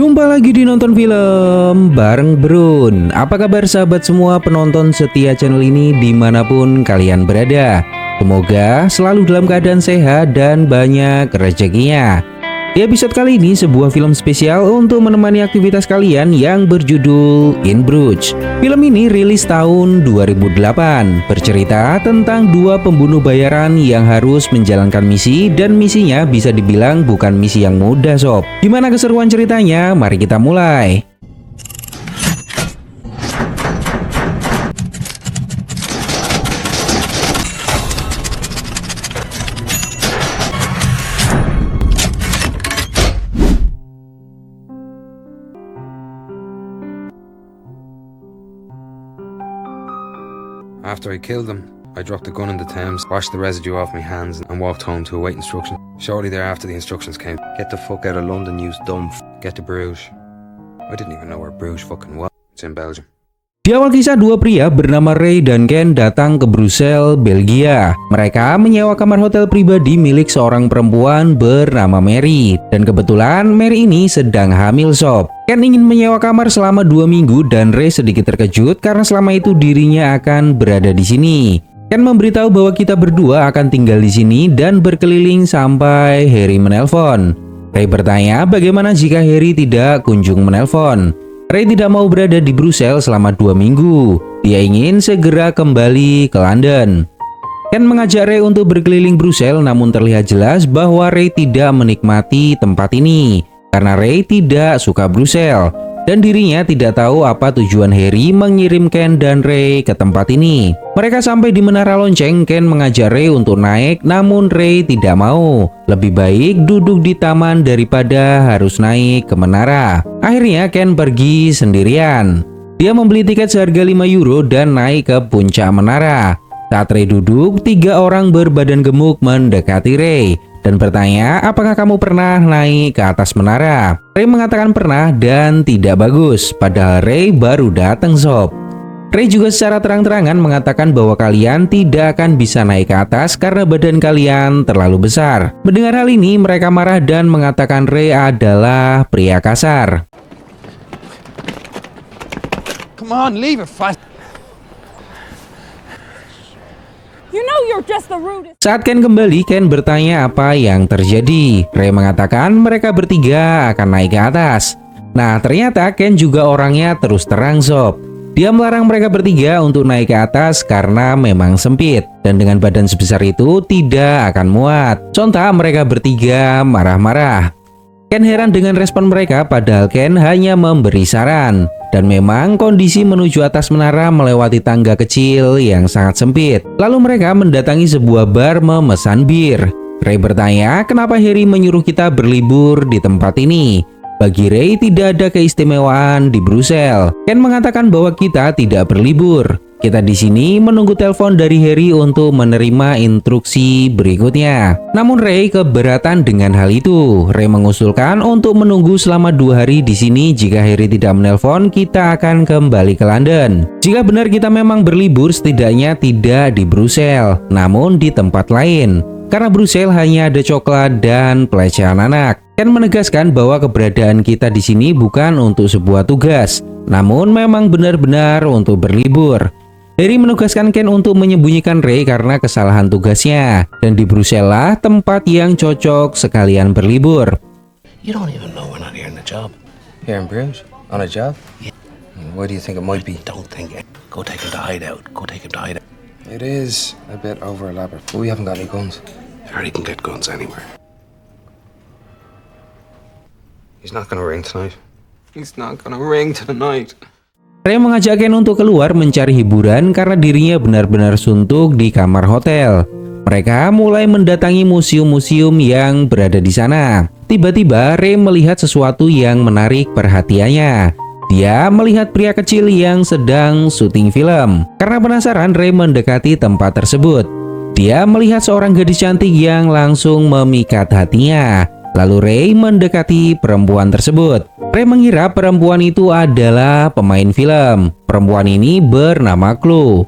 Jumpa lagi di Nonton Film bareng Brun. Apa kabar sahabat semua penonton setia channel ini dimanapun kalian berada? Semoga selalu dalam keadaan sehat dan banyak rezekinya. Di episode kali ini sebuah film spesial untuk menemani aktivitas kalian yang berjudul In Bruges. Film ini rilis tahun 2008, bercerita tentang dua pembunuh bayaran yang harus menjalankan misi, dan misinya bisa dibilang bukan misi yang mudah sob. Gimana keseruan ceritanya? Mari kita mulai. After I killed them, I dropped the gun in the Thames, washed the residue off my hands and walked home to await instructions. Shortly thereafter the instructions came. Get the fuck out of London, you dumb Get to Bruges. I didn't even know where Bruges fucking was. It's in Belgium. Di awal kisah, dua pria bernama Ray dan Ken datang ke Brussels, Belgia. Mereka menyewa kamar hotel pribadi milik seorang perempuan bernama Mary. Dan kebetulan Mary ini sedang hamil sob. Ken ingin menyewa kamar selama 2 minggu dan Ray sedikit terkejut karena selama itu dirinya akan berada di sini. Ken memberitahu bahwa kita berdua akan tinggal di sini dan berkeliling sampai Harry menelpon. Ray bertanya bagaimana jika Harry tidak kunjung menelpon. Ray tidak mau berada di Brussels selama 2 minggu. Dia ingin segera kembali ke London. Ken mengajak Ray untuk berkeliling Brussels, namun terlihat jelas bahwa Ray tidak menikmati tempat ini karena Ray tidak suka Brussels dan dirinya tidak tahu apa tujuan Harry mengirim Ken dan Ray ke tempat ini. Mereka sampai di menara lonceng. Ken mengajak Ray untuk naik, namun Ray tidak mau. Lebih baik duduk di taman daripada harus naik ke menara. Akhirnya Ken pergi sendirian. Dia membeli tiket seharga 5 euro dan naik ke puncak menara. Saat Ray duduk, 3 orang berbadan gemuk mendekati Ray dan bertanya, apakah kamu pernah naik ke atas menara? Ray mengatakan pernah dan tidak bagus, padahal Ray baru datang sob. Ray juga secara terang-terangan mengatakan bahwa kalian tidak akan bisa naik ke atas karena badan kalian terlalu besar. Mendengar hal ini, mereka marah dan mengatakan Ray adalah pria kasar. Come on, leave it fast. You know you're just the rudest. Saat Ken kembali, Ken bertanya apa yang terjadi. Ray mengatakan mereka bertiga akan naik ke atas. Nah, ternyata Ken juga orangnya terus terang sob. Dia melarang mereka bertiga untuk naik ke atas karena memang sempit dan dengan badan sebesar itu tidak akan muat. Sontak mereka bertiga marah-marah. Ken heran dengan respon mereka, padahal Ken hanya memberi saran. Dan memang kondisi menuju atas menara melewati tangga kecil yang sangat sempit. Lalu mereka mendatangi sebuah bar memesan bir. Ray bertanya kenapa Harry menyuruh kita berlibur di tempat ini. Bagi Ray tidak ada keistimewaan di Brussels. Ken mengatakan bahwa kita tidak berlibur. Kita di sini menunggu telepon dari Harry untuk menerima instruksi berikutnya. Namun Ray keberatan dengan hal itu. Ray mengusulkan untuk menunggu selama 2 hari di sini. Jika Harry tidak menelpon, kita akan kembali ke London. Jika benar kita memang berlibur, setidaknya tidak di Brussels, namun di tempat lain. Karena Brussels hanya ada coklat dan pelecehan anak. Ken menegaskan bahwa keberadaan kita di sini bukan untuk sebuah tugas, namun memang benar-benar untuk berlibur. Harry menugaskan Ken untuk menyembunyikan Ray karena kesalahan tugasnya, dan di Brussels lah tempat yang cocok sekalian berlibur. You don't even know we're not here in the job. Here in Bruges? On a job? Yeah. Why do you think it might be? Don't think it. Go take him to hideout. Go take him to hideout. It is a bit over elaborate, but we haven't got any guns. Harry can get guns anywhere. He's not gonna ring tonight. He's not gonna ring tonight. Ray mengajak Ken untuk keluar mencari hiburan karena dirinya benar-benar suntuk di kamar hotel. Mereka mulai mendatangi museum-museum yang berada di sana. Tiba-tiba Ray melihat sesuatu yang menarik perhatiannya. Dia melihat pria kecil yang sedang syuting film. Karena penasaran, Ray mendekati tempat tersebut. Dia melihat seorang gadis cantik yang langsung memikat hatinya. Lalu Ray mendekati perempuan tersebut. Ray mengira perempuan itu adalah pemain film. Perempuan ini bernama Chloe.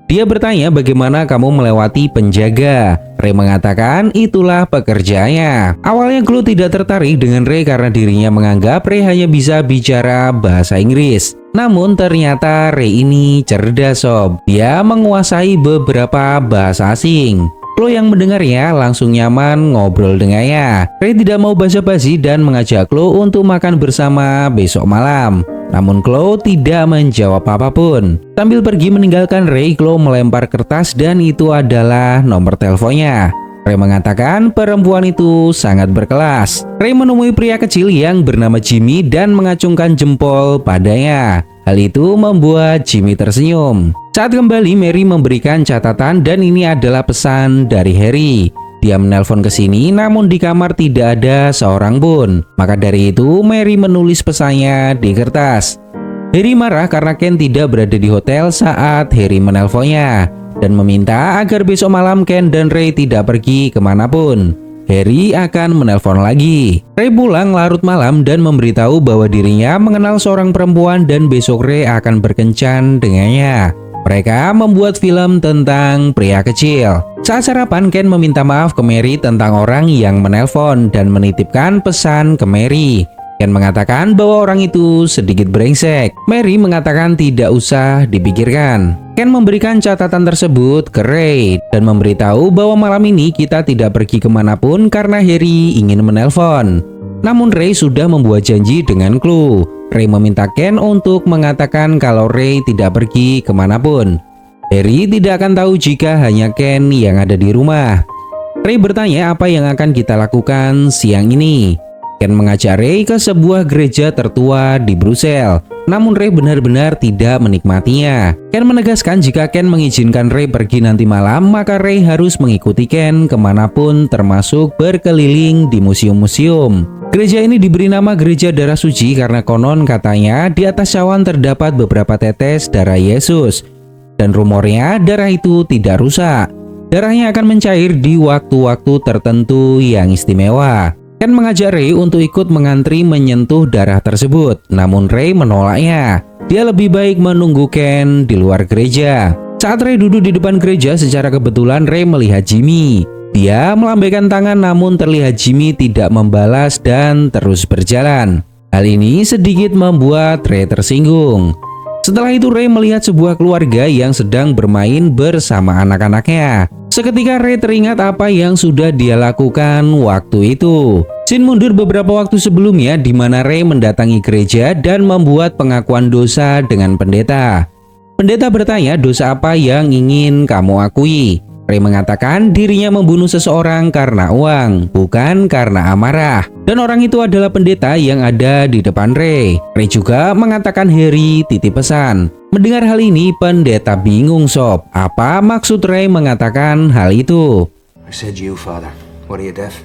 Dia bertanya bagaimana kamu melewati penjaga. Ray mengatakan itulah pekerjaannya. Awalnya Chloe tidak tertarik dengan Ray karena dirinya menganggap Ray hanya bisa bicara bahasa Inggris. Namun ternyata Ray ini cerdas sob. Dia menguasai beberapa bahasa asing. Chloe yang mendengarnya langsung nyaman ngobrol dengannya. Ray tidak mau basa-basi dan mengajak Chloe untuk makan bersama besok malam. Namun Chloe tidak menjawab apapun. Sambil pergi meninggalkan Ray, Chloe melempar kertas dan itu adalah nomor teleponnya. Ray mengatakan perempuan itu sangat berkelas. Ray menemui pria kecil yang bernama Jimmy dan mengacungkan jempol padanya. Hal itu membuat Jimmy tersenyum. Saat kembali, Mary memberikan catatan dan ini adalah pesan dari Harry. Dia menelpon ke sini namun di kamar tidak ada seorang pun. Maka dari itu Mary menulis pesannya di kertas. Harry marah karena Ken tidak berada di hotel saat Harry menelponnya dan meminta agar besok malam Ken dan Ray tidak pergi kemanapun. Harry akan menelpon lagi. Ray pulang larut malam dan memberitahu bahwa dirinya mengenal seorang perempuan dan besok Ray akan berkencan dengannya. Mereka membuat film tentang pria kecil. Saat sarapan, Ken meminta maaf ke Mary tentang orang yang menelpon dan menitipkan pesan ke Mary. Ken mengatakan bahwa orang itu sedikit brengsek. Mary mengatakan tidak usah dipikirkan. Ken memberikan catatan tersebut ke Ray dan memberitahu bahwa malam ini kita tidak pergi kemanapun karena Harry ingin menelpon. Namun Ray sudah membuat janji dengan Chloe. Ray meminta Ken untuk mengatakan kalau Ray tidak pergi kemanapun. Harry tidak akan tahu jika hanya Ken yang ada di rumah. Ray bertanya apa yang akan kita lakukan siang ini. Ken mengajak Ray ke sebuah gereja tertua di Brussels. Namun Ray benar-benar tidak menikmatinya. Ken menegaskan jika Ken mengizinkan Ray pergi nanti malam, maka Ray harus mengikuti Ken kemanapun termasuk berkeliling di museum-museum. Gereja ini diberi nama Gereja Darah Suci karena konon katanya di atas cawan terdapat beberapa tetes darah Yesus. Dan rumornya darah itu tidak rusak. Darahnya akan mencair di waktu-waktu tertentu yang istimewa. Ken mengajak Ray untuk ikut mengantri menyentuh darah tersebut. Namun Ray menolaknya. Dia lebih baik menunggu Ken di luar gereja. Saat Ray duduk di depan gereja, secara kebetulan Ray melihat Jimmy. Dia melambaikan tangan namun terlihat Jimmy tidak membalas dan terus berjalan. Hal ini sedikit membuat Ray tersinggung. Setelah itu Ray melihat sebuah keluarga yang sedang bermain bersama anak-anaknya. Seketika Ray teringat apa yang sudah dia lakukan waktu itu. Scene mundur beberapa waktu sebelumnya di mana Ray mendatangi gereja dan membuat pengakuan dosa dengan pendeta. Pendeta bertanya, dosa apa yang ingin kamu akui? Ray mengatakan dirinya membunuh seseorang karena uang, bukan karena amarah. Dan orang itu adalah pendeta yang ada di depan Ray. Ray juga mengatakan Harry titip pesan. Mendengar hal ini, pendeta bingung sob. Apa maksud Ray mengatakan hal itu? I said you, Father. What, are you deaf?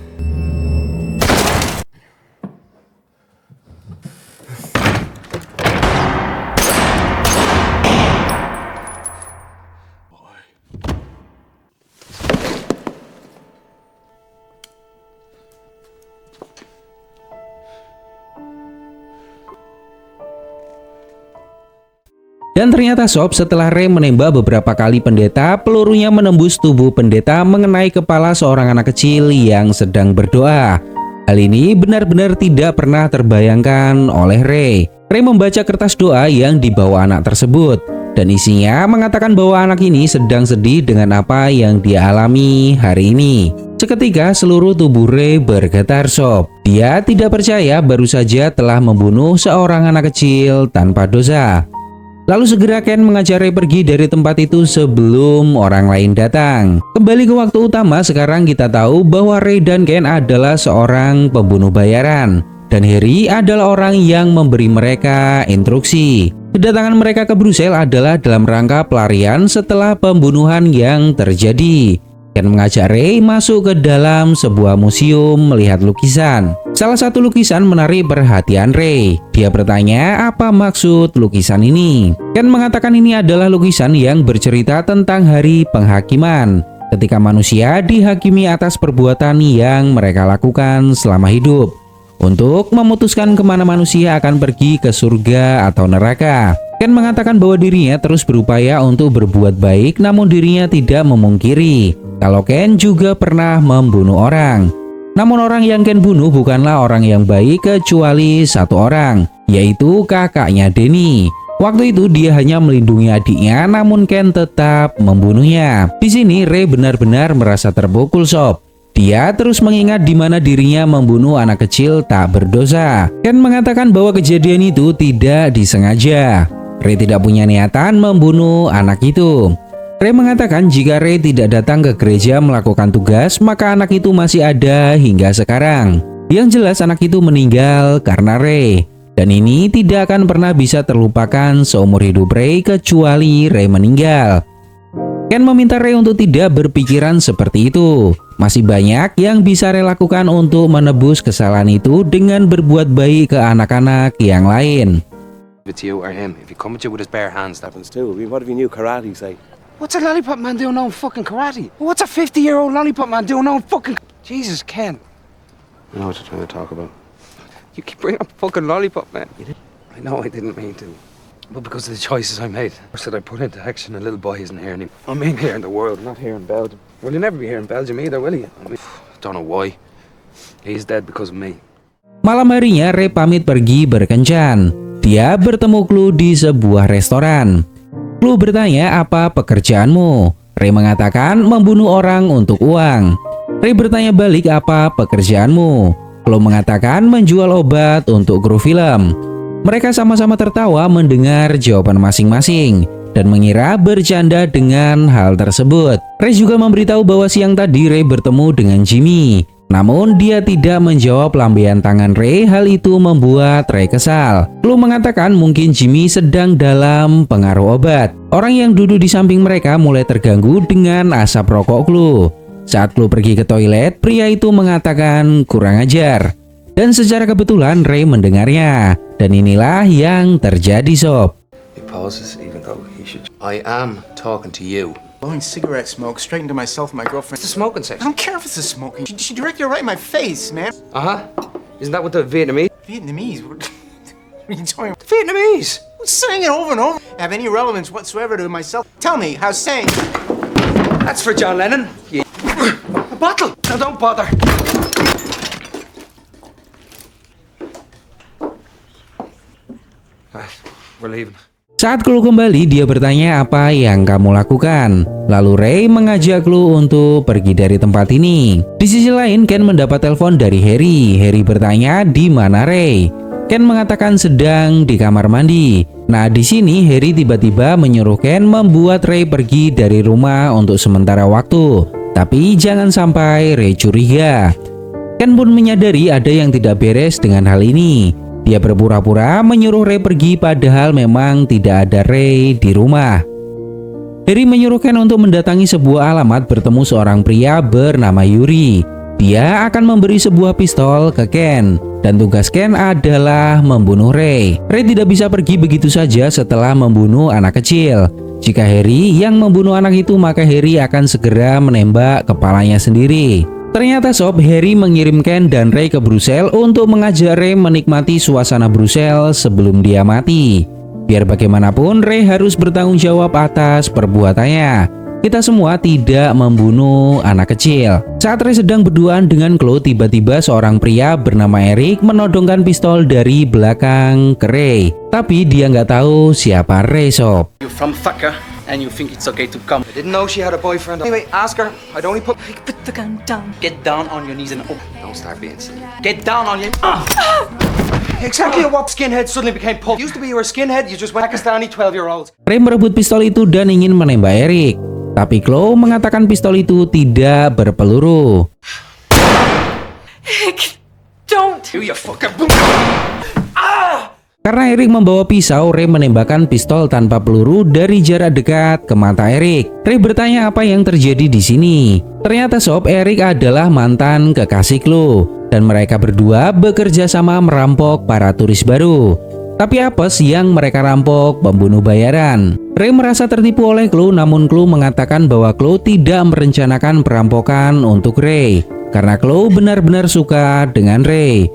Dan ternyata sob, setelah Ray menembak beberapa kali pendeta, pelurunya menembus tubuh pendeta mengenai kepala seorang anak kecil yang sedang berdoa. Hal ini benar-benar tidak pernah terbayangkan oleh Ray. Ray membaca kertas doa yang dibawa anak tersebut dan isinya mengatakan bahwa anak ini sedang sedih dengan apa yang dia alami hari ini. Seketika seluruh tubuh Ray bergetar sob. Dia tidak percaya baru saja telah membunuh seorang anak kecil tanpa dosa. Lalu segera Ken mengajak Ray pergi dari tempat itu sebelum orang lain datang. Kembali ke waktu utama, sekarang kita tahu bahwa Ray dan Ken adalah seorang pembunuh bayaran. Dan Harry adalah orang yang memberi mereka instruksi. Kedatangan mereka ke Brussels adalah dalam rangka pelarian setelah pembunuhan yang terjadi. Ken mengajak Ray masuk ke dalam sebuah museum melihat lukisan. Salah satu lukisan menarik perhatian Ray. Dia bertanya apa maksud lukisan ini. Ken mengatakan ini adalah lukisan yang bercerita tentang hari penghakiman, ketika manusia dihakimi atas perbuatan yang mereka lakukan selama hidup, untuk memutuskan kemana manusia akan pergi ke surga atau neraka. Ken mengatakan bahwa dirinya terus berupaya untuk berbuat baik, namun dirinya tidak memungkiri kalau Ken juga pernah membunuh orang. Namun orang yang Ken bunuh bukanlah orang yang baik kecuali satu orang, yaitu kakaknya Denny. Waktu itu dia hanya melindungi adiknya, namun Ken tetap membunuhnya. Di sini Ray benar-benar merasa terpukul sob. Dia terus mengingat di mana dirinya membunuh anak kecil tak berdosa. Ken mengatakan bahwa kejadian itu tidak disengaja. Ray tidak punya niatan membunuh anak itu. Ray mengatakan jika Ray tidak datang ke gereja melakukan tugas, maka anak itu masih ada hingga sekarang. Yang jelas anak itu meninggal karena Ray. Dan ini tidak akan pernah bisa terlupakan seumur hidup Ray kecuali Ray meninggal. Ken meminta Ray untuk tidak berpikiran seperti itu. Masih banyak yang bisa Ray lakukan untuk menebus kesalahan itu dengan berbuat baik ke anak-anak yang lain. If it's you or him, if you come at you with his bare hands, that Happens too. I mean, what if you knew karate's like? What's a lollipop man doing on fucking karate? What's a 50-year-old lollipop man doing on fucking... Jesus, Ken. I know what you're trying to talk about. You keep bringing up fucking lollipop man. I know I didn't mean to. But because of the choices I made, that I put into action, a little boy isn't here anymore. I'm in here in the world, not here in Belgium. Well, you'll never be here in Belgium either, will you? I mean, don't know why. He's dead because of me. Malam harinya Ray pamit pergi berkencan. Dia bertemu Chloe di sebuah restoran. Chloe bertanya, apa pekerjaanmu? Ray mengatakan membunuh orang untuk uang. Ray bertanya balik, apa pekerjaanmu? Chloe mengatakan menjual obat untuk kru film. Mereka sama-sama tertawa mendengar jawaban masing-masing dan mengira bercanda dengan hal tersebut. Ray juga memberitahu bahwa siang tadi Ray bertemu dengan Jimmy. Namun dia tidak menjawab lambaian tangan Ray. Hal itu membuat Ray kesal. Chloe mengatakan mungkin Jimmy sedang dalam pengaruh obat. Orang yang duduk di samping mereka mulai terganggu dengan asap rokok Chloe. Saat Chloe pergi ke toilet, pria itu mengatakan kurang ajar. Dan secara kebetulan Ray mendengarnya. Dan inilah yang terjadi sob. He pauses even though he should... I am talking to you. Blowing cigarette smoke straight into myself and my girlfriend. It's a smoking section. I don't care if it's a smoking. She directed it right in my face, man. Uh-huh. Isn't that what the Vietnamese... Vietnamese? What are you talking about? Vietnamese! I'm saying it over and over. Have any relevance whatsoever to myself? Tell me how saying... That's for John Lennon. You... A bottle! Now don't bother. Right, we're leaving. Saat Chloe kembali, dia bertanya apa yang kamu lakukan. Lalu Ray mengajak Chloe untuk pergi dari tempat ini. Di sisi lain, Ken mendapat telepon dari Harry. Harry bertanya di mana Ray. Ken mengatakan sedang di kamar mandi. Nah, di sini Harry tiba-tiba menyuruh Ken membuat Ray pergi dari rumah untuk sementara waktu. Tapi jangan sampai Ray curiga. Ken pun menyadari ada yang tidak beres dengan hal ini. Dia berpura-pura menyuruh Ray pergi padahal memang tidak ada Ray di rumah. Harry menyuruh Ken untuk mendatangi sebuah alamat bertemu seorang pria bernama Yuri. Dia akan memberi sebuah pistol ke Ken. Dan tugas Ken adalah membunuh Ray. Ray tidak bisa pergi begitu saja setelah membunuh anak kecil. Jika Harry yang membunuh anak itu, maka Harry akan segera menembak kepalanya sendiri. Ternyata sob, Harry mengirim Ken dan Ray ke Brussels untuk mengajak Ray menikmati suasana Brussels sebelum dia mati. Biar bagaimanapun, Ray harus bertanggung jawab atas perbuatannya. Kita semua tidak membunuh anak kecil. Saat Ray sedang berduaan dengan Chloe, tiba-tiba seorang pria bernama Eric menodongkan pistol dari belakang ke Ray. Tapi dia nggak tahu siapa Ray sob. You from fucker and you think it's okay to come. I didn't know she had a boyfriend. Anyway, ask her. I'd only put... Put the gun down. Get down on your knees and Don't start being silly. get down on your. Exactly at what skinhead suddenly became punk. Used to be you were a skinhead, you just went Pakistani 12-year-olds. Ray merebut pistol itu dan ingin menembak Eric. Tapi Chloe mengatakan pistol itu tidak berpeluru. Don't. Do you fucking... Karena Eric membawa pisau, Ray menembakkan pistol tanpa peluru dari jarak dekat ke mata Eric. Ray bertanya apa yang terjadi di sini. Ternyata sob, Eric adalah mantan kekasih Chloe dan mereka berdua bekerja sama merampok para turis baru. Tapi apes yang mereka rampok pembunuh bayaran. Ray merasa tertipu oleh Chloe, namun Chloe mengatakan bahwa Chloe tidak merencanakan perampokan untuk Ray karena Chloe benar-benar suka dengan Ray.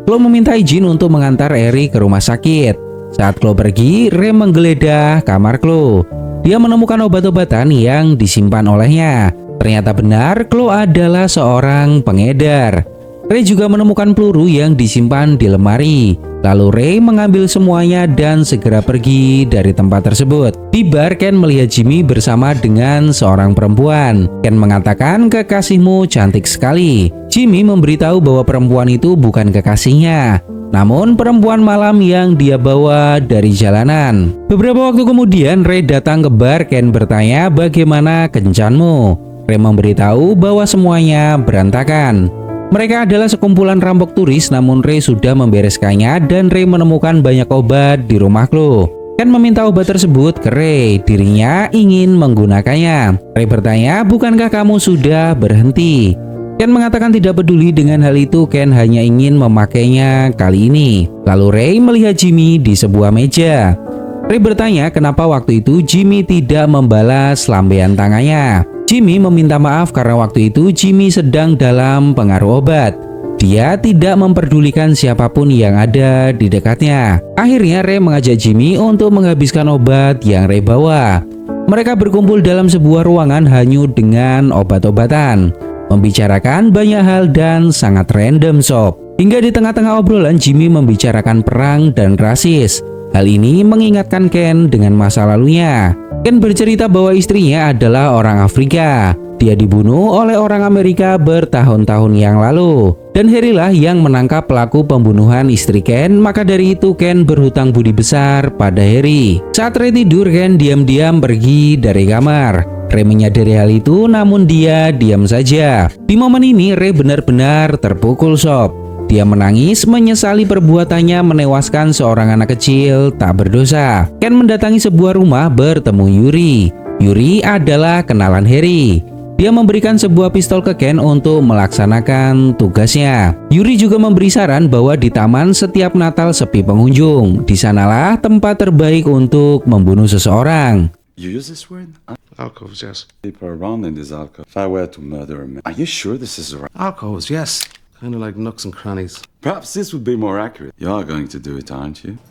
Chloe meminta izin untuk mengantar Eric ke rumah sakit. Saat Chloe pergi, Ray menggeledah kamar Chloe. Dia menemukan obat-obatan yang disimpan olehnya. Ternyata benar, Chloe adalah seorang pengedar. Ray juga menemukan peluru yang disimpan di lemari. Lalu Ray mengambil semuanya dan segera pergi dari tempat tersebut. Di bar, Ken melihat Jimmy bersama dengan seorang perempuan. Ken mengatakan, "Kekasihmu cantik sekali." Jimmy memberitahu bahwa perempuan itu bukan kekasihnya, namun perempuan malam yang dia bawa dari jalanan. Beberapa waktu kemudian, Ray datang ke bar. Ken bertanya, "Bagaimana kencanmu?" Ray memberitahu bahwa semuanya berantakan. Mereka adalah sekumpulan rampok turis, namun Ray sudah membereskannya dan Ray menemukan banyak obat di rumah Chloe. Ken meminta obat tersebut ke Ray, dirinya ingin menggunakannya. Ray bertanya, "Bukankah kamu sudah berhenti?" Ken mengatakan tidak peduli dengan hal itu, Ken hanya ingin memakainya kali ini. Lalu Ray melihat Jimmy di sebuah meja. Ray bertanya kenapa waktu itu Jimmy tidak membalas lambaian tangannya. Jimmy meminta maaf karena waktu itu Jimmy sedang dalam pengaruh obat. Dia tidak memperdulikan siapapun yang ada di dekatnya. Akhirnya Ray mengajak Jimmy untuk menghabiskan obat yang Ray bawa. Mereka berkumpul dalam sebuah ruangan hanyut dengan obat-obatan, membicarakan banyak hal dan sangat random sob. Hingga di tengah-tengah obrolan Jimmy membicarakan perang dan rasis. Hal ini mengingatkan Ken dengan masa lalunya. Ken bercerita bahwa istrinya adalah orang Afrika. Dia dibunuh oleh orang Amerika bertahun-tahun yang lalu. Dan Harry lah yang menangkap pelaku pembunuhan istri Ken. Maka dari itu Ken berhutang budi besar pada Harry. Saat Ray tidur, Ken diam-diam pergi dari kamar. Ray menyadari hal itu, namun dia diam saja. Di momen ini Ray benar-benar terpukul sob. Dia menangis menyesali perbuatannya menewaskan seorang anak kecil tak berdosa. Ken mendatangi sebuah rumah bertemu Yuri. Yuri adalah kenalan Harry. Dia memberikan sebuah pistol ke Ken untuk melaksanakan tugasnya. Yuri juga memberi saran bahwa di taman setiap Natal sepi pengunjung. Di sanalah tempat terbaik untuk membunuh seseorang. You use this word? Alcoves, yes. People around in this alcove. If I were to murder a man, are you sure this is right? Alcoves, yes. Kind of like nooks and crannies. Perhaps this would be more accurate. You are going to do it, aren't you?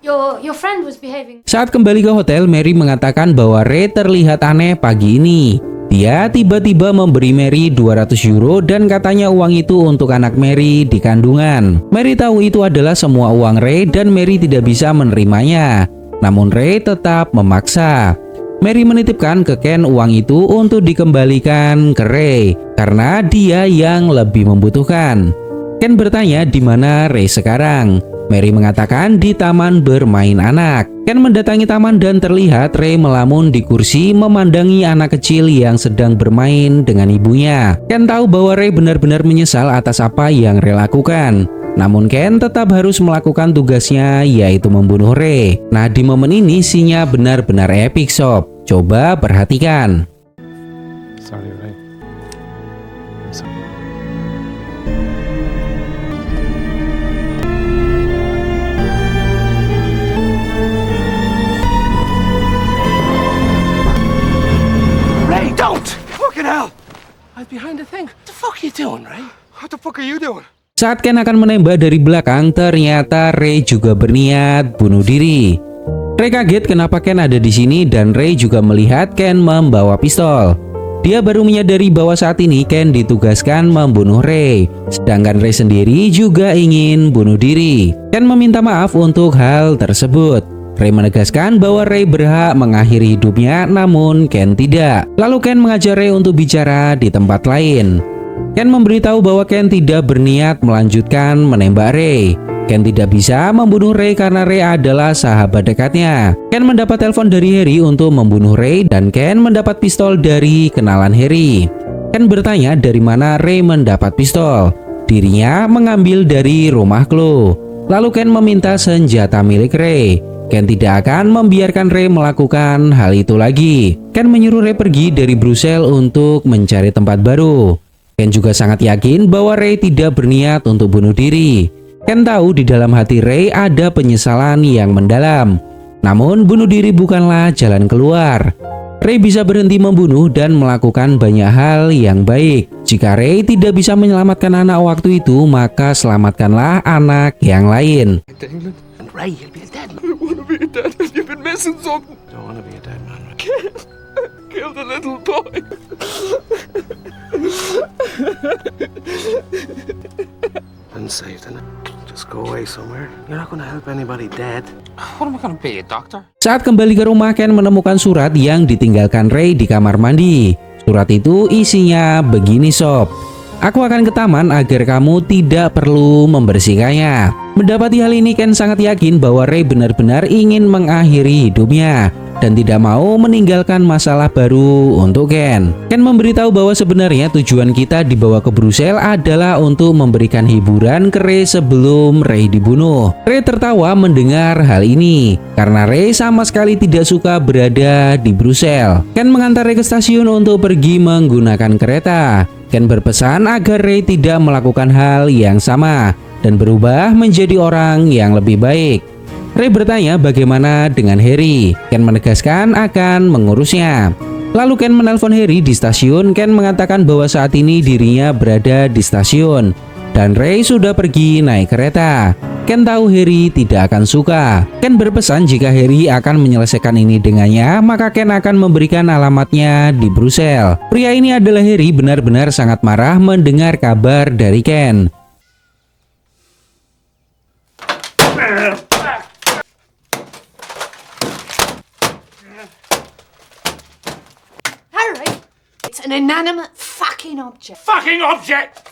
Your friend was behaving. Saat kembali ke hotel, Mary mengatakan bahwa Ray terlihat aneh pagi ini. Dia tiba-tiba memberi Mary 200 euro dan katanya uang itu untuk anak Mary di kandungan. Mary tahu itu adalah semua uang Ray dan Mary tidak bisa menerimanya. Namun Ray tetap memaksa. Mary menitipkan ke Ken uang itu untuk dikembalikan ke Ray karena dia yang lebih membutuhkan. Ken bertanya di mana Ray sekarang. Mary mengatakan di taman bermain anak. Ken mendatangi taman dan terlihat Ray melamun di kursi memandangi anak kecil yang sedang bermain dengan ibunya. Ken tahu bahwa Ray benar-benar menyesal atas apa yang Ray lakukan. Namun Ken tetap harus melakukan tugasnya, yaitu membunuh Ray. Nah, di momen ini scene-nya benar-benar epic sob. Coba perhatikan. Sorry, Ray. I'm sorry. Ray, don't! Fucking hell! I was behind the thing. What the fuck are you doing, Ray? What the fuck are you doing? Saat Ken akan menembak dari belakang, ternyata Ray juga berniat bunuh diri. Ray kaget kenapa Ken ada di sini dan Ray juga melihat Ken membawa pistol. Dia baru menyadari bahwa saat ini Ken ditugaskan membunuh Ray, sedangkan Ray sendiri juga ingin bunuh diri. Ken meminta maaf untuk hal tersebut. Ray menegaskan bahwa Ray berhak mengakhiri hidupnya, namun Ken tidak. Lalu Ken mengajak Ray untuk bicara di tempat lain. Ken memberitahu bahwa Ken tidak berniat melanjutkan menembak Ray. Ken tidak bisa membunuh Ray karena Ray adalah sahabat dekatnya. Ken mendapat telepon dari Harry untuk membunuh Ray dan Ken mendapat pistol dari kenalan Harry. Ken bertanya dari mana Ray mendapat pistol. Dirinya mengambil dari rumah Chloe. Lalu Ken meminta senjata milik Ray. Ken tidak akan membiarkan Ray melakukan hal itu lagi. Ken menyuruh Ray pergi dari Brussels untuk mencari tempat baru. Ken juga sangat yakin bahwa Ray tidak berniat untuk bunuh diri. Ken tahu di dalam hati Ray ada penyesalan yang mendalam. Namun bunuh diri bukanlah jalan keluar. Ray bisa berhenti membunuh dan melakukan banyak hal yang baik, Jika Ray tidak bisa menyelamatkan anak waktu itu, maka selamatkanlah anak yang lain. And Ray, you'll be a dead man. I don't want to be a dead man. You've been missing something. Don't want to be a dead man. Kill the little boy. Unsaved, innit? Just go away somewhere. You're not going to help anybody dead. What am I going to be, a doctor? Saat kembali ke rumah, Ken menemukan surat yang ditinggalkan Ray di kamar mandi. Surat itu isinya begini, Sob. Aku akan ke taman agar kamu tidak perlu membersihkannya. Mendapati hal ini, Ken sangat yakin bahwa Ray benar-benar ingin mengakhiri hidupnya dan tidak mau meninggalkan masalah baru untuk Ken. Ken memberitahu bahwa sebenarnya tujuan kita dibawa ke Brussels adalah untuk memberikan hiburan ke Ray sebelum Ray dibunuh. Ray tertawa mendengar hal ini karena Ray sama sekali tidak suka berada di Brussels. Ken mengantar Ray ke stasiun untuk pergi menggunakan kereta. Ken berpesan agar Ray tidak melakukan hal yang sama dan berubah menjadi orang yang lebih baik. Ray bertanya bagaimana dengan Harry. Ken menegaskan akan mengurusnya. Lalu Ken menelpon Harry di stasiun. Ken mengatakan bahwa saat ini dirinya berada di stasiun dan Ray sudah pergi naik kereta. Ken tahu Harry tidak akan suka. Ken berpesan jika Harry akan menyelesaikan ini dengannya, maka Ken akan memberikan alamatnya di Brussels. Pria ini adalah Harry benar-benar sangat marah mendengar kabar dari Ken. Harry, it's an inanimate fucking object. Fucking object!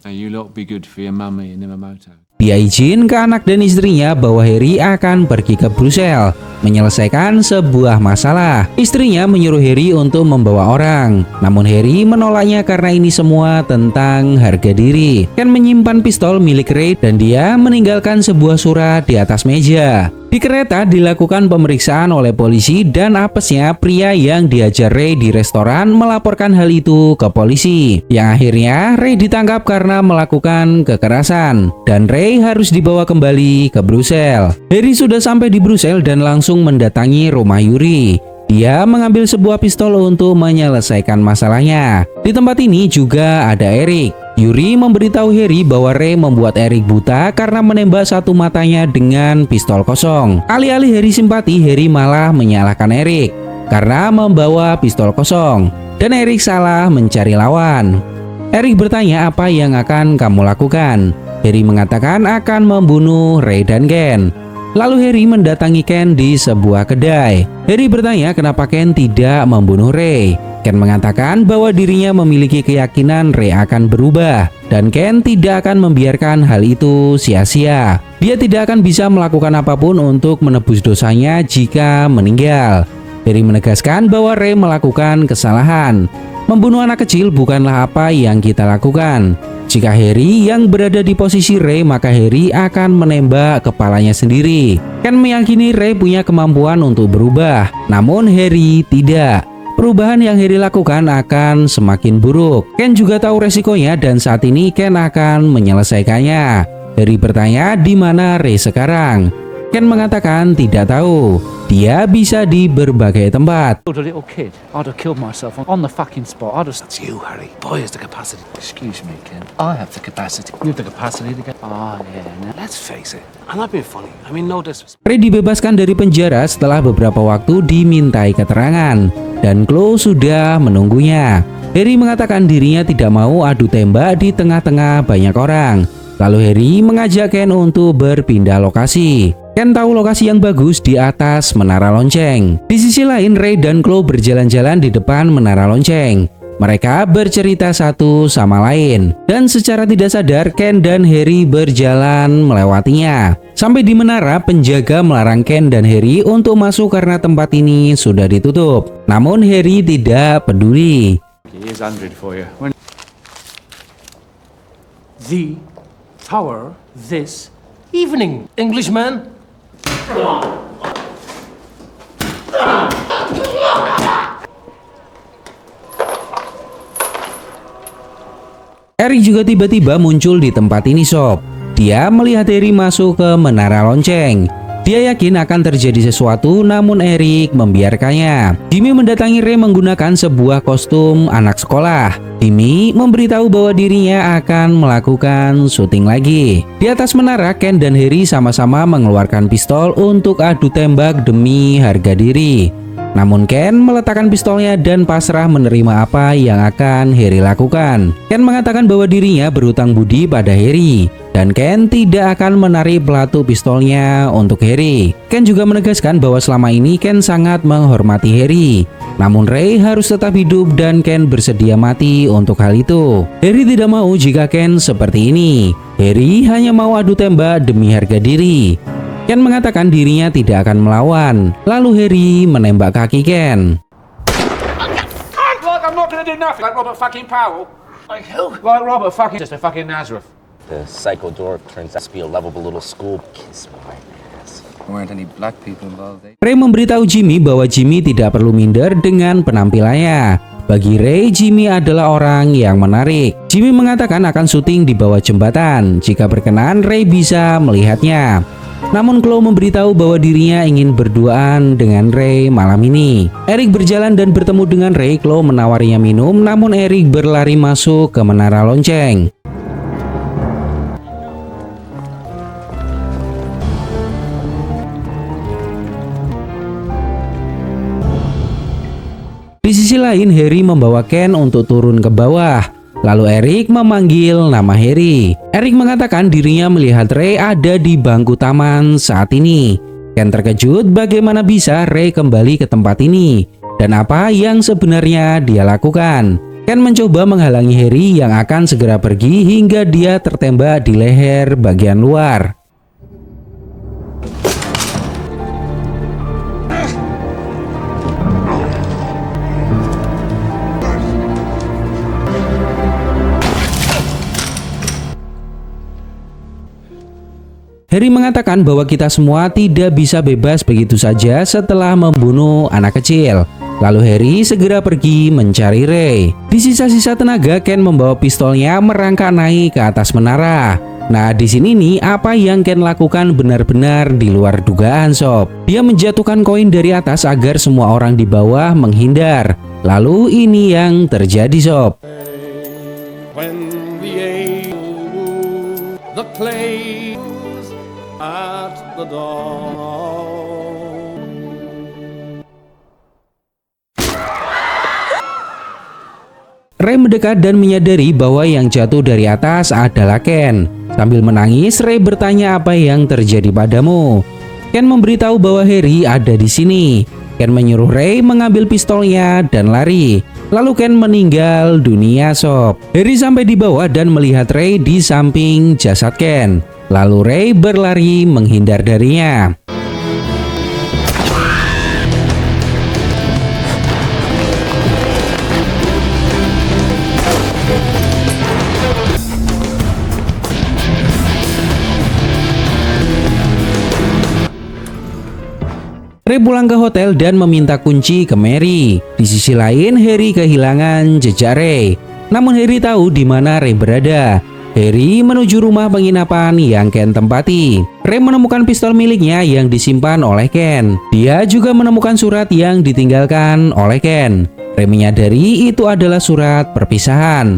Now you lot be good for your mummy in Yamamoto. Dia izin ke anak dan istrinya bahwa Harry akan pergi ke Brussels menyelesaikan sebuah masalah. Istrinya menyuruh Harry untuk membawa orang, namun Harry menolaknya karena ini semua tentang harga diri. Ken menyimpan pistol milik Ray dan dia meninggalkan sebuah surat di atas meja. Di kereta dilakukan pemeriksaan oleh polisi dan apesnya pria yang diajar Ray di restoran melaporkan hal itu ke polisi. Yang akhirnya Ray ditangkap karena melakukan kekerasan dan Ray harus dibawa kembali ke Brussels. Harry sudah sampai di Brussels dan langsung mendatangi rumah Yuri. Dia mengambil sebuah pistol untuk menyelesaikan masalahnya. Di tempat ini juga ada Eric. Yuri memberitahu Harry bahwa Ray membuat Eric buta karena menembak satu matanya dengan pistol kosong. Alih-alih Harry simpati, Harry malah menyalahkan Eric karena membawa pistol kosong dan Eric salah mencari lawan. Eric bertanya apa yang akan kamu lakukan. Harry mengatakan akan membunuh Ray dan Ken. Lalu Harry mendatangi Ken di sebuah kedai. Harry bertanya kenapa Ken tidak membunuh Ray. Ken mengatakan bahwa dirinya memiliki keyakinan Ray akan berubah dan Ken tidak akan membiarkan hal itu sia-sia. Dia tidak akan bisa melakukan apapun untuk menebus dosanya jika meninggal. Harry menegaskan bahwa Ray melakukan kesalahan. Membunuh anak kecil bukanlah apa yang kita lakukan. Jika Harry yang berada di posisi Ray, maka Harry akan menembak kepalanya sendiri. Ken meyakini Ray punya kemampuan untuk berubah, namun Harry tidak. Perubahan yang Harry lakukan akan semakin buruk. Ken juga tahu resikonya dan saat ini Ken akan menyelesaikannya. Harry bertanya di mana Ray sekarang. Ken mengatakan tidak tahu. Dia bisa di berbagai tempat. A little kid, I'd have killed myself on the fucking spot. I'd have... That's you, Harry. Boy has the capacity. Excuse me, Ken. I have the capacity. You have the capacity to get... Oh, yeah. Now... Let's face it. I'm not being funny. I mean, no disrespect. Ray dibebaskan dari penjara setelah beberapa waktu dimintai keterangan dan Chloe sudah menunggunya. Harry mengatakan dirinya tidak mau adu tembak di tengah-tengah banyak orang. Lalu Harry mengajak Ken untuk berpindah lokasi. Ken tahu lokasi yang bagus di atas menara lonceng. Di sisi lain, Ray dan Chloe berjalan-jalan di depan menara lonceng. Mereka bercerita satu sama lain. Dan secara tidak sadar, Ken dan Harry berjalan melewatinya. Sampai di menara, penjaga melarang Ken dan Harry untuk masuk karena tempat ini sudah ditutup. Namun Harry tidak peduli. Here's 100 for you. The tower this evening, Englishman. Eric juga tiba-tiba muncul di tempat ini, Sob. Dia melihat Harry masuk ke menara lonceng. Dia yakin akan terjadi sesuatu, namun Eric membiarkannya. Jimmy mendatangi Ray menggunakan sebuah kostum anak sekolah. Jimmy memberitahu bahwa dirinya akan melakukan syuting lagi. Di atas menara, Ken dan Harry sama-sama mengeluarkan pistol untuk adu tembak demi harga diri. Namun Ken meletakkan pistolnya dan pasrah menerima apa yang akan Harry lakukan. Ken mengatakan bahwa dirinya berhutang budi pada Harry, dan Ken tidak akan menarik pelatu pistolnya untuk Harry. Ken juga menegaskan bahwa selama ini Ken sangat menghormati Harry. Namun Ray harus tetap hidup dan Ken bersedia mati untuk hal itu. Harry tidak mau jika Ken seperti ini. Harry hanya mau adu tembak demi harga diri. Ken mengatakan dirinya tidak akan melawan. Lalu Harry menembak kaki Ken. Like I'm not gonna do nothing. Like Robert fucking Powell. Like who? Like Robert fucking... Just a fucking Nazareth. The Psycho Dwarf turns out to be a lovable little school. Kiss my ass. There weren't any black people involved, eh? Ray memberitahu Jimmy bahwa Jimmy tidak perlu minder dengan penampilannya. Bagi Ray, Jimmy adalah orang yang menarik. Jimmy mengatakan akan syuting di bawah jembatan. Jika berkenan, Ray bisa melihatnya. Namun Chloe memberitahu bahwa dirinya ingin berduaan dengan Ray malam ini. Eric berjalan dan bertemu dengan Ray. Chloe menawarinya minum, namun Eric berlari masuk ke menara lonceng. Di sisi lain, Harry membawa Ken untuk turun ke bawah. Lalu Eric memanggil nama Harry. Eric mengatakan dirinya melihat Ray ada di bangku taman saat ini. Ken terkejut bagaimana bisa Ray kembali ke tempat ini dan apa yang sebenarnya dia lakukan. Ken mencoba menghalangi Harry yang akan segera pergi hingga dia tertembak di leher bagian luar. Harry mengatakan bahwa kita semua tidak bisa bebas begitu saja setelah membunuh anak kecil. Lalu Harry segera pergi mencari Ray. Di sisa-sisa tenaga, Ken membawa pistolnya merangkak naik ke atas menara. Nah, di sini nih apa yang Ken lakukan benar-benar di luar dugaan, sob. Dia menjatuhkan koin dari atas agar semua orang di bawah menghindar. Lalu ini yang terjadi, sob. When the clay at the dawn. Ray mendekat dan menyadari bahwa yang jatuh dari atas adalah Ken. Sambil menangis, Ray bertanya apa yang terjadi padamu. Ken memberitahu bahwa Harry ada di sini. Ken menyuruh Ray mengambil pistolnya dan lari. Lalu Ken meninggal dunia, sob. Harry sampai di bawah dan melihat Ray di samping jasad Ken. Lalu Ray berlari menghindar darinya. Ray pulang ke hotel dan meminta kunci ke Mary. Di sisi lain, Harry kehilangan jejak Ray. Namun Harry tahu di mana Ray berada. Harry menuju rumah penginapan yang Ken tempati. Ray menemukan pistol miliknya yang disimpan oleh Ken. Dia juga menemukan surat yang ditinggalkan oleh Ken. Ray menyadari itu adalah surat perpisahan.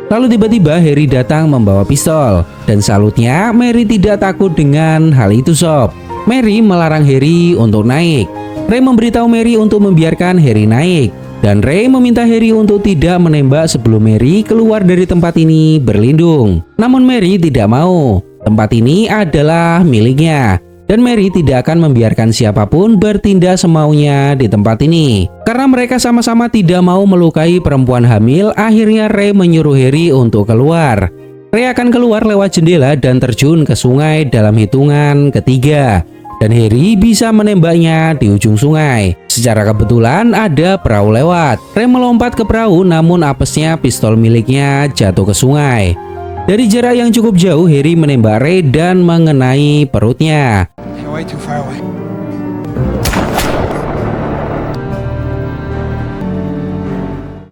Lalu tiba-tiba Harry datang membawa pistol. Dan salutnya, Mary tidak takut dengan hal itu, sob. Mary melarang Harry untuk naik. Ray memberitahu Mary untuk membiarkan Harry naik. Dan Ray meminta Harry untuk tidak menembak sebelum Mary keluar dari tempat ini berlindung. Namun Mary tidak mau. Tempat ini adalah miliknya. Dan Mary tidak akan membiarkan siapapun bertindak semaunya di tempat ini. Karena mereka sama-sama tidak mau melukai perempuan hamil, akhirnya Ray menyuruh Harry untuk keluar. Ray akan keluar lewat jendela dan terjun ke sungai dalam hitungan ketiga. Dan Harry bisa menembaknya di ujung sungai. Secara kebetulan ada perahu lewat. Ray melompat ke perahu, namun apesnya pistol miliknya jatuh ke sungai. Dari jarak yang cukup jauh, Harry menembak Ray dan mengenai perutnya. Way too far away.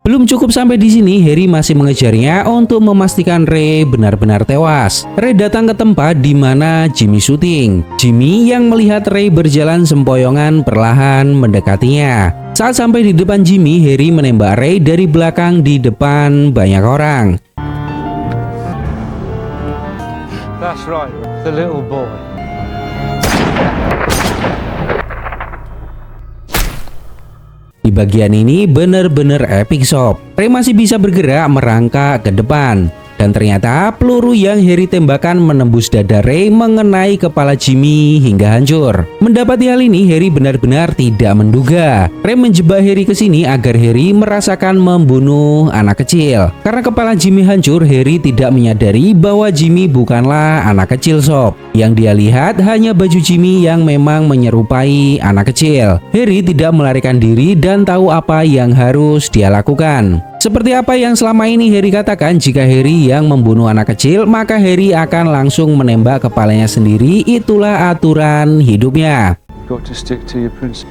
Belum cukup sampai di sini, Harry masih mengejarnya untuk memastikan Ray benar-benar tewas. Ray datang ke tempat di mana Jimmy syuting. Jimmy yang melihat Ray berjalan sempoyongan perlahan mendekatinya. Saat sampai di depan Jimmy, Harry menembak Ray dari belakang di depan banyak orang. That's right, the little boy. Di bagian ini bener-bener epic sob. Ray masih bisa bergerak merangkak ke depan. Dan ternyata peluru yang Harry tembakan menembus dada Ray mengenai kepala Jimmy hingga hancur. Mendapati hal ini, Harry benar-benar tidak menduga. Ray menjebak Harry ke sini agar Harry merasakan membunuh anak kecil. Karena kepala Jimmy hancur, Harry tidak menyadari bahwa Jimmy bukanlah anak kecil sob. Yang dia lihat hanya baju Jimmy yang memang menyerupai anak kecil. Harry tidak melarikan diri dan tahu apa yang harus dia lakukan. Seperti apa yang selama ini Harry katakan, jika Harry yang membunuh anak kecil, maka Harry akan langsung menembak kepalanya sendiri. Itulah aturan hidupnya. Got to stick to your principle.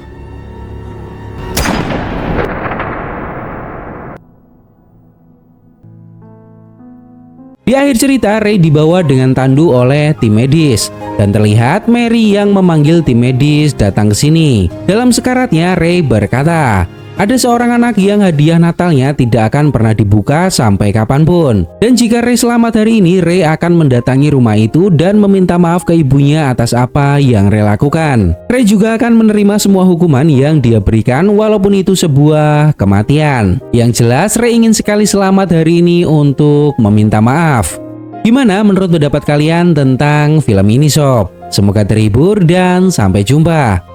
Di akhir cerita, Ray dibawa dengan tandu oleh tim medis dan terlihat Mary yang memanggil tim medis datang ke sini. Dalam sekaratnya, Ray berkata, ada seorang anak yang hadiah Natalnya tidak akan pernah dibuka sampai kapanpun. Dan jika Ray selamat hari ini, Ray akan mendatangi rumah itu dan meminta maaf ke ibunya atas apa yang Ray lakukan. Ray juga akan menerima semua hukuman yang dia berikan walaupun itu sebuah kematian. Yang jelas, Ray ingin sekali selamat hari ini untuk meminta maaf. Gimana menurut pendapat kalian tentang film ini sob? Semoga terhibur dan sampai jumpa.